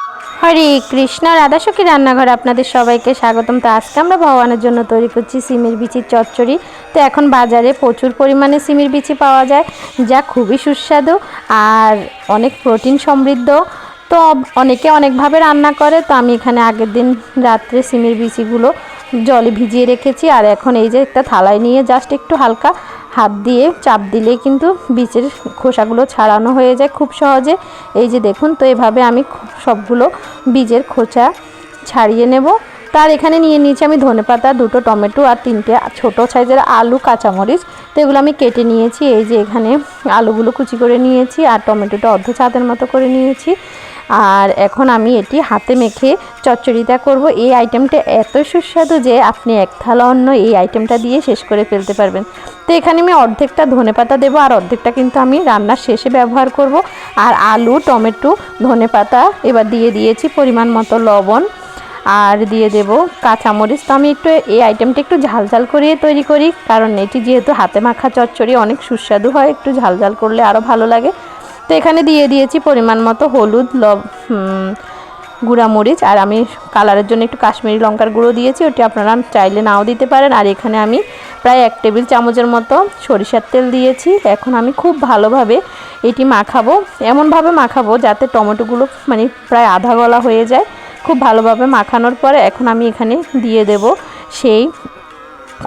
হরে কৃষ্ণ, রাধাসখী রান্নাঘরে আপনাদের সবাইকে স্বাগতম। তো আজকে আমরা ভগবানের জন্য তৈরি করছি সিমের বিচির চচ্চড়ি। তো এখন বাজারে প্রচুর পরিমাণে সিমের বিচি পাওয়া যায়, যা খুবই সুস্বাদু আর অনেক প্রোটিন সমৃদ্ধ। তো অনেকে অনেকভাবে রান্না করে। তো আমি এখানে আগের দিন রাত্রে সিমের বিচিগুলো জলে ভিজিয়ে রেখেছি, আর এখন এই যে একটা থালায় নিয়ে জাস্ট একটু হালকা হাত দিয়ে চাপ দিলে কিন্তু বীজের খোসাগুলো ছাড়ানো হয়ে যায় খুব সহজে। এই যে দেখুন, তো এভাবে আমি সবগুলো বীজের খোসা ছাড়িয়ে নেব। তার এখানে নিয়ে নিয়েছি আমি ধনেপাতা, 2টো টমেটো আর 3টে ছোটো সাইজের আলু, কাঁচামরিচ। তো এগুলো আমি কেটে নিয়েছি। এই যে এখানে আলুগুলো কুচি করে নিয়েছি আর টমেটোটা অর্ধ চাঁদের মতো করে নিয়েছি। আর এখন আমি এটি হাতে মেখে চচ্চড়িটা করব। এই আইটেমটা এত সুস্বাদু যে আপনি এক থালা অন্ন এই আইটেমটা দিয়ে শেষ করে ফেলতে পারবেন। তো এখানে আমি অর্ধেকটা ধনেপাতা দেবো আর অর্ধেকটা কিন্তু আমি রান্নার শেষে ব্যবহার করব। আর আলু, টমেটো, ধনেপাতা এবার দিয়ে দিয়েছি পরিমাণ মতো লবণ, আর দিয়ে দেব কাঁচামরিচ। তো আমি একটু এই আইটেমটা একটু ঝাল ঝাল করিয়ে তৈরি করি, কারণ এটি যেহেতু হাতে মাখা চচ্চড়ি অনেক সুস্বাদু হয়, একটু ঝাল ঝাল করলে আরও ভালো লাগে। তো এখানে দিয়ে দিয়েছি পরিমাণ মতো হলুদ, গুঁড়া মরিচ, আর আমি কালারের জন্য একটু কাশ্মীরি লঙ্কার গুঁড়ো দিয়েছি, ওটি আপনারা চাইলে নাও দিতে পারেন। আর এখানে আমি প্রায় 1 টেবিল চামচের মতো সরিষার তেল দিয়েছি। এখন আমি খুব ভালোভাবে এটি মাখাবো, এমনভাবে মাখাবো যাতে টমেটোগুলো মানে প্রায় আধা গলা হয়ে যায়। খুব ভালোভাবে মাখানোর পরে এখন আমি এখানে দিয়ে দেব সেই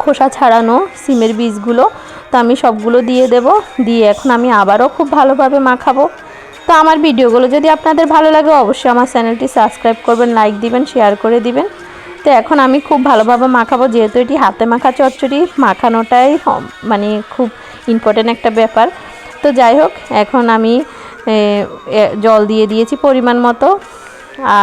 খোসা ছাড়ানো সিমের বীজগুলো। তো আমি সবগুলো দিয়ে দেব, দিয়ে এখন আমি আবারও খুব ভালোভাবে মাখাবো। তো আমার ভিডিওগুলো যদি আপনাদের ভালো লাগে অবশ্যই আমার চ্যানেলটি সাবস্ক্রাইব করবেন, লাইক দিবেন, শেয়ার করে দিবেন। তো এখন আমি খুব ভালোভাবে মাখাবো, যেহেতু এটি হাতে মাখা চচ্চড়ি, মাখানোটাই মানে খুব ইম্পর্টেন্ট একটা ব্যাপার। তো যাই হোক, এখন আমি জল দিয়ে দিয়েছি পরিমাণ মতো,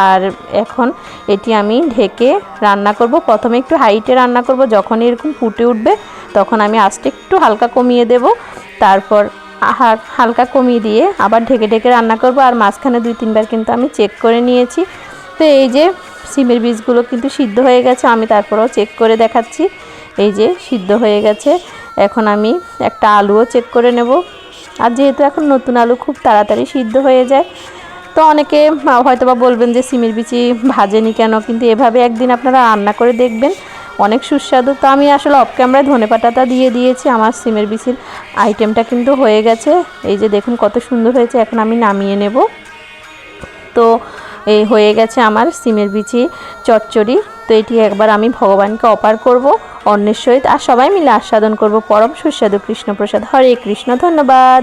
আর এখন এটি আমি ঢেকে রান্না করব। প্রথমে একটু হাইটে রান্না করব, যখন এরকম ফুটে উঠবে তখন আমি আঁচটা একটু হালকা কমিয়ে দেব, তারপর হালকা কমিয়ে দিয়ে আবার ঢেকে ঢেকে রান্না করব। আর মাঝখানে 2-3 বার কিন্তু আমি চেক করে নিয়েছি। তো এই যে সিমের বীজগুলো কিন্তু সিদ্ধ হয়ে গেছে, আমি তারপরেও চেক করে দেখাচ্ছি। এই যে সিদ্ধ হয়ে গেছে। এখন আমি একটা আলুও চেক করে নেব, আর যেহেতু এখন নতুন আলু খুব তাড়াতাড়ি সিদ্ধ হয়ে যায়। তো অনেকে হয়তোবা বলবেন যে সিমের বিচি ভাজেনি কেন, কিন্তু এভাবে একদিন আপনারা রান্না করে দেখবেন, অনেক সুস্বাদু। তো আমি আসলে অফ ক্যামেরায় ধনেপাতাটা দিয়ে দিয়েছি। আমার সিমের বিচির আইটেমটা কিন্তু হয়ে গেছে। এই যে দেখুন কত সুন্দর হয়েছে। এখন আমি নামিয়ে নেব। তো এই হয়ে গেছে আমার সিমের বিচি চচ্চড়ি। তো এটি একবার আমি ভগবানকে অর্পণ করব অন্যের সহিত, আর সবাই মিলে আস্বাদন করব পরম সুস্বাদু কৃষ্ণপ্রসাদ। হরে কৃষ্ণ, ধন্যবাদ।